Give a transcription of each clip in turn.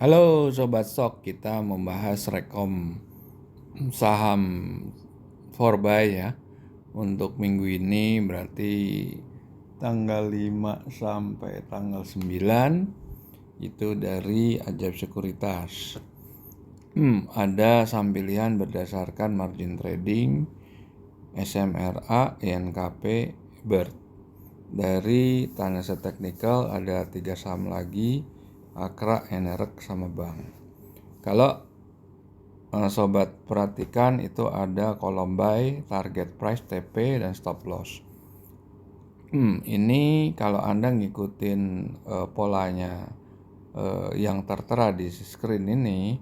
Halo Sobat Stock, kita membahas rekom saham 4buy ya. Untuk minggu ini berarti tanggal 5 sampai tanggal 9 itu dari Ajaib Sekuritas. Ada saham pilihan berdasarkan margin trading, SMRA, INKP, BERT. Dari Tanasa Technical ada 3 saham lagi, Akra, Enerek, sama Bank. Kalau sobat perhatikan itu ada kolom buy, target price, TP, dan stop loss. Ini kalau Anda ngikutin polanya yang tertera di screen ini,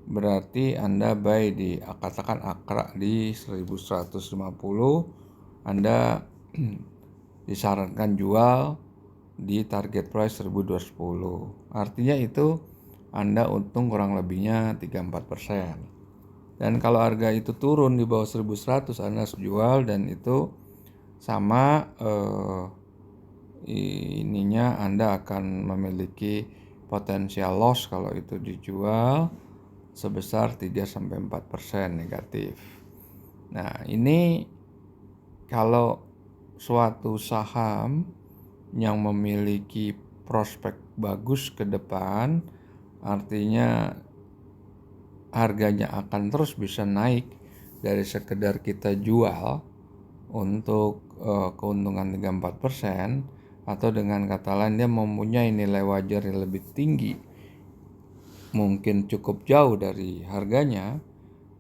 berarti Anda buy di katakan Akra di 1150, Anda disarankan jual di target price 1210. Artinya itu Anda untung kurang lebihnya 3-4%. Dan kalau harga itu turun di bawah 1100, Anda harus jual, dan itu sama ininya Anda akan memiliki potensial loss kalau itu dijual sebesar 3-4% negatif. Nah, ini kalau suatu saham yang memiliki prospek bagus ke depan, artinya harganya akan terus bisa naik dari sekedar kita jual untuk keuntungan 3-4%, atau dengan kata lain dia mempunyai nilai wajar yang lebih tinggi, mungkin cukup jauh dari harganya.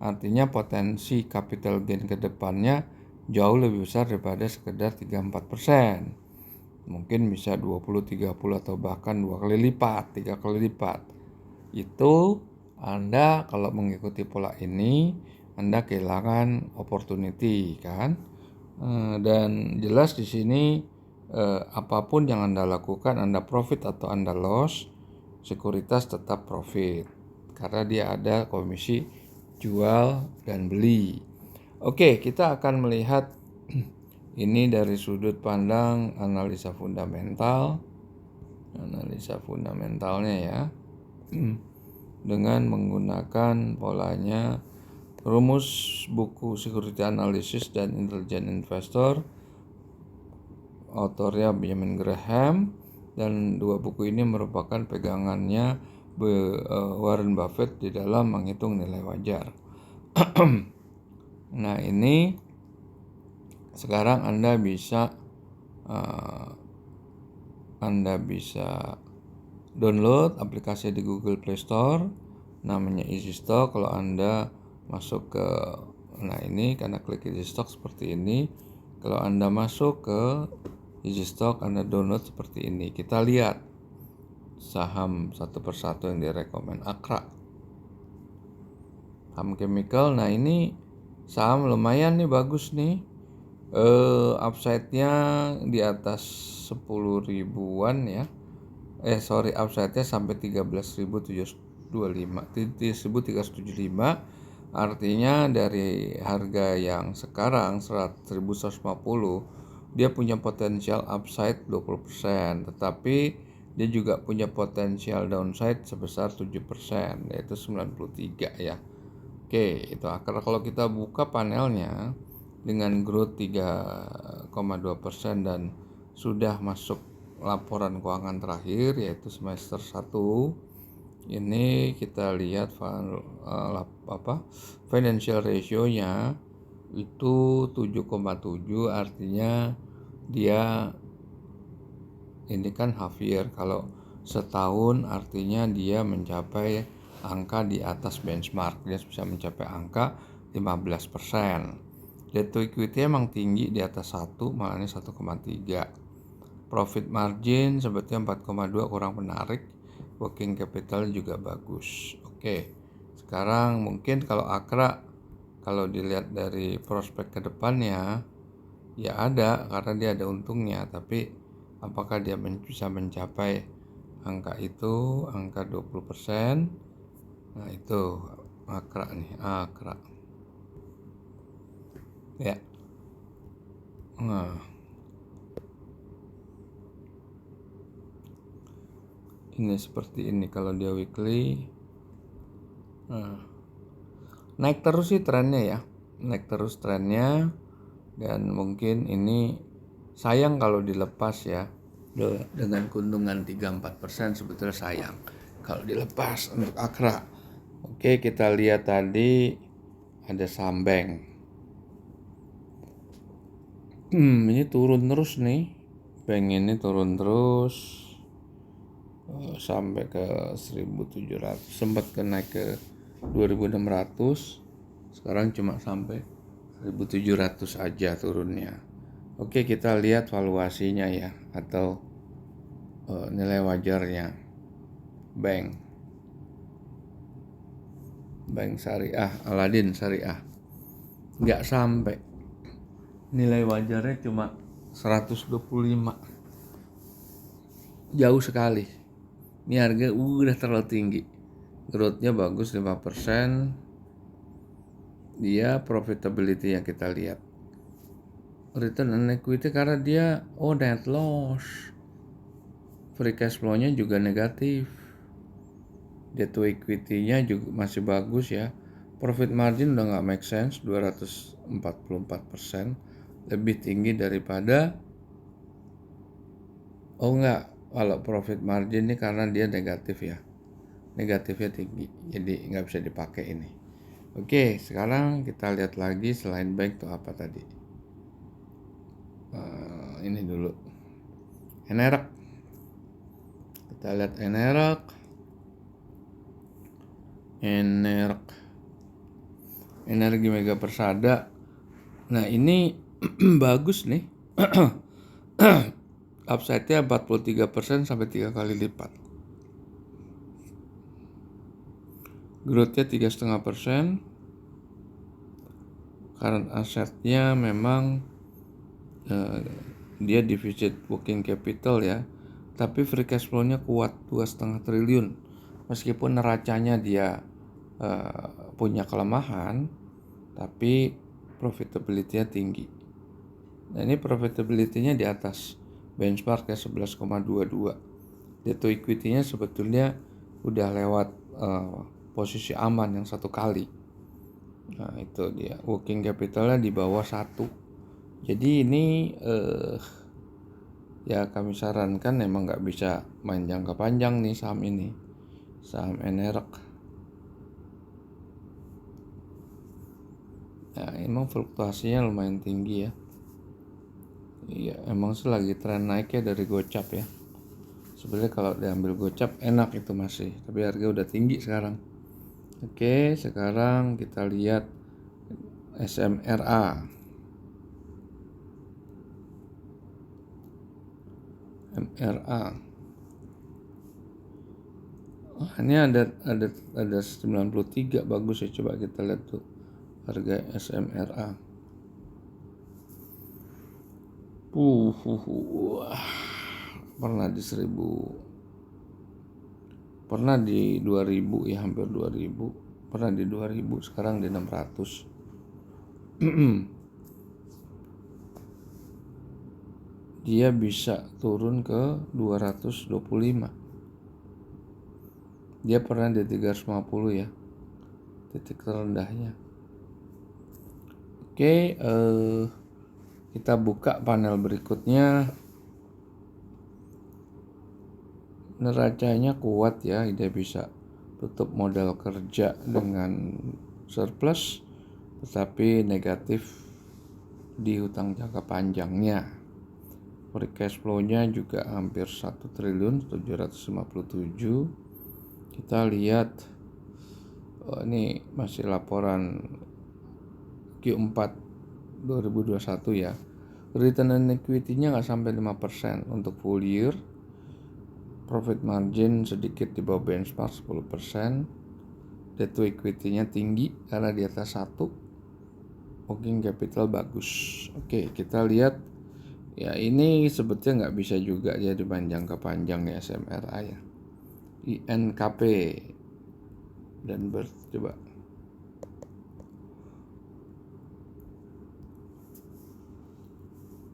Artinya potensi capital gain ke depannya jauh lebih besar daripada sekedar 3-4%. Mungkin bisa 20-30 atau bahkan 2 kali lipat, 3 kali lipat. Itu Anda kalau mengikuti pola ini, Anda kehilangan opportunity kan. Dan jelas di sini apapun yang Anda lakukan, Anda profit atau Anda loss, sekuritas tetap profit karena dia ada komisi jual dan beli. Oke, kita akan melihat ini dari sudut pandang analisa fundamentalnya ya, dengan menggunakan polanya rumus buku Security Analysis dan Intelligent Investor, autornya Benjamin Graham, dan dua buku ini merupakan pegangannya Warren Buffett di dalam menghitung nilai wajar. Nah, ini sekarang Anda bisa download aplikasi di Google Play Store, namanya Easy Stock. Kalau Anda masuk ke, nah ini karena klik Easy Stock seperti ini. Kalau Anda masuk ke Easy Stock, Anda download seperti ini. Kita lihat saham satu persatu yang direkomend. Akra, saham chemical. Nah, ini saham lumayan nih, bagus nih. Upside-nya di atas 10 ribuan ya. Upside-nya sampai 13.375. Artinya dari harga yang sekarang 1.150, dia punya potensial upside 20%, tetapi dia juga punya potensial downside sebesar 7%, yaitu 93 ya. Oke, itu karena kalau kita buka panelnya dengan growth 3,2% dan sudah masuk laporan keuangan terakhir yaitu semester 1, ini kita lihat financial ratio-nya itu 7,7, artinya dia ini kan half year. Kalau setahun artinya dia mencapai angka di atas benchmark, dia bisa mencapai angka 15%. Debt to equity emang tinggi di atas 1, makanya 1,3. Profit margin sebetulnya 4,2, kurang menarik. Working capital juga bagus. Oke, sekarang mungkin kalau Akra, kalau dilihat dari prospek ke depannya, ya ada, karena dia ada untungnya. Tapi apakah dia bisa mencapai angka itu, angka 20%? Nah, itu Akra nih, Akra ya. Nah, Ini seperti ini kalau dia weekly. Naik terus sih trennya ya, naik terus trennya, dan mungkin ini sayang kalau dilepas ya. Dengan keuntungan 3-4% sebetulnya sayang kalau dilepas untuk Akra. Oke, kita lihat tadi ada saham bank. Ini turun terus nih. Bank ini turun terus sampai ke 1.700, sempat naik ke 2.600. Sekarang cuma sampai 1.700 aja turunnya. Oke, kita lihat valuasinya ya, atau nilai wajarnya. Bank Syariah, Aladin Syariah, nggak sampai. Nilai wajarnya cuma 125. Jauh sekali. Ini harga udah terlalu tinggi. Growth-nya bagus 5%. Dia profitability yang kita lihat. Return on equity karena dia net loss. Free cash flow-nya juga negatif. Debt to equity-nya juga masih bagus ya. Profit margin udah nggak make sense, 244%, lebih tinggi daripada kalau profit margin ini karena dia negatif ya, negatifnya tinggi, jadi nggak bisa dipakai ini. Oke, sekarang kita lihat lagi selain bank tuh apa tadi. Ini dulu Enerak. Kita lihat Enerak Energi Mega Persada. Nah ini bagus nih. Upside-nya 43% sampai 3 kali lipat. Growth-nya 3,5%. Current asset-nya memang dia deficit working capital ya. Tapi free cash flow-nya kuat, 2,5 triliun. Meskipun neracanya dia punya kelemahan, tapi profitability-nya tinggi. Nah ini profitability-nya di atas benchmark ya, 11,22. Debt to equity-nya sebetulnya udah lewat posisi aman yang 1 kali. Nah itu dia, working capital-nya di bawah 1. Jadi ini ya kami sarankan emang nggak bisa main jangka panjang nih saham ini, saham Enerak. Nah emang fluktuasinya lumayan tinggi ya. Iya emang sih lagi tren naik ya dari gocap ya. Sebenarnya kalau diambil gocap enak itu masih, tapi harga udah tinggi sekarang. Oke, sekarang kita lihat SMRA. Ini ada 93, bagus ya, coba kita lihat tuh harga SMRA. Pernah di 1.000, pernah di 2.000 ya, hampir 2.000, pernah di 2.000, sekarang di 600. Dia bisa turun ke 225. Dia pernah di 350 ya, titik terendahnya. Oke, kita buka panel berikutnya. Neracanya kuat ya, dia bisa tutup modal kerja dengan surplus, tetapi negatif di hutang jangka panjangnya. Free cash flow-nya juga hampir 1.757. Kita lihat ini masih laporan Q4 2021 ya. Return on equity-nya nggak sampai 5% untuk full year. Profit margin sedikit di bawah benchmark 10%. Debt to equity-nya tinggi karena di atas 1. Working capital bagus. Oke, kita lihat ya, ini sebetulnya nggak bisa juga ya dipanjang ke panjang ya SMRA ya. INKP dan coba.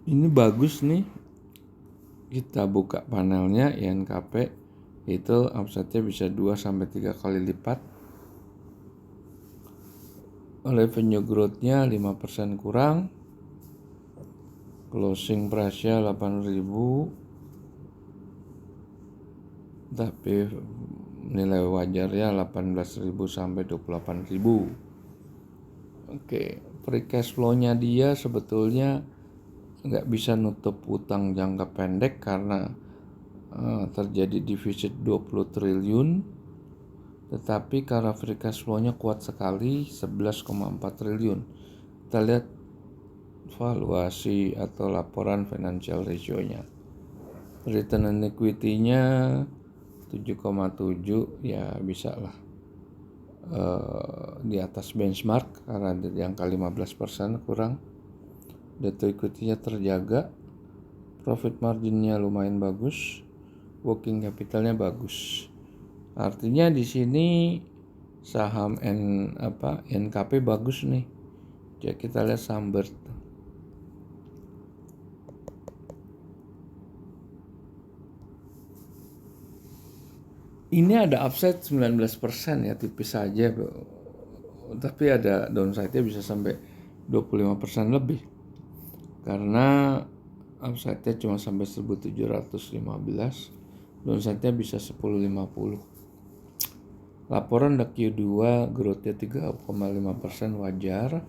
Ini bagus nih. Kita buka panelnya INKP. itu upside-nya bisa 2-3 kali lipat. Revenue growth-nya 5% kurang. Closing price-nya 8.000, tapi nilai wajarnya 18.000 sampai 28.000. Oke, free cash flow-nya dia sebetulnya nggak bisa nutup utang jangka pendek karena terjadi defisit 20 triliun, tetapi karena free cash flow-nya kuat sekali 11,4 triliun. Kita lihat valuasi atau laporan financial ratio-nya. Return on equity-nya 7,7, ya bisa lah di atas benchmark karena di angka 15% kurang. Debt to equity-nya terjaga, profit margin-nya lumayan bagus, working capital-nya bagus. Artinya di sini saham NKP bagus nih. Jadi kita lihat saham BIRT. Ini ada upside 19% ya, tipis saja, tapi ada downside-nya bisa sampai 25% lebih karena upside-nya cuma sampai 1715, downside-nya bisa 1050. Laporan Q2 growth-nya 3,5% wajar.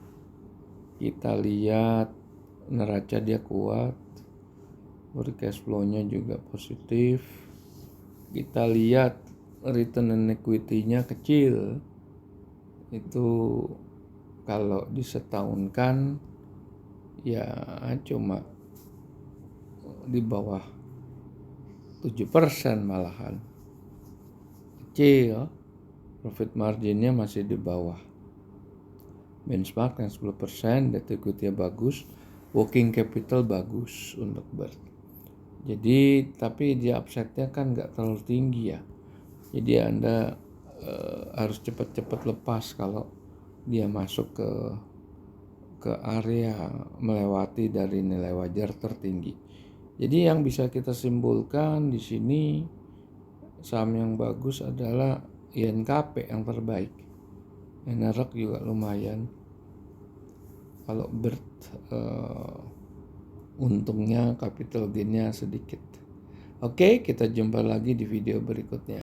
Kita lihat neraca dia kuat, free cash flow-nya juga positif. Kita lihat return on equity-nya kecil, itu kalau disetahunkan ya cuma di bawah 7% malahan, kecil. Profit marginnya masih di bawah benchmark yang 10%, debt equity-nya bagus, working capital bagus untuk BIRT. Jadi tapi dia upside-nya kan nggak terlalu tinggi ya. Jadi Anda harus cepat-cepat lepas kalau dia masuk ke area melewati dari nilai wajar tertinggi. Jadi yang bisa kita simpulkan di sini saham yang bagus adalah INKP yang terbaik. Enerok juga lumayan. Kalau BIRT untungnya capital gain-nya sedikit. Oke, kita jumpa lagi di video berikutnya.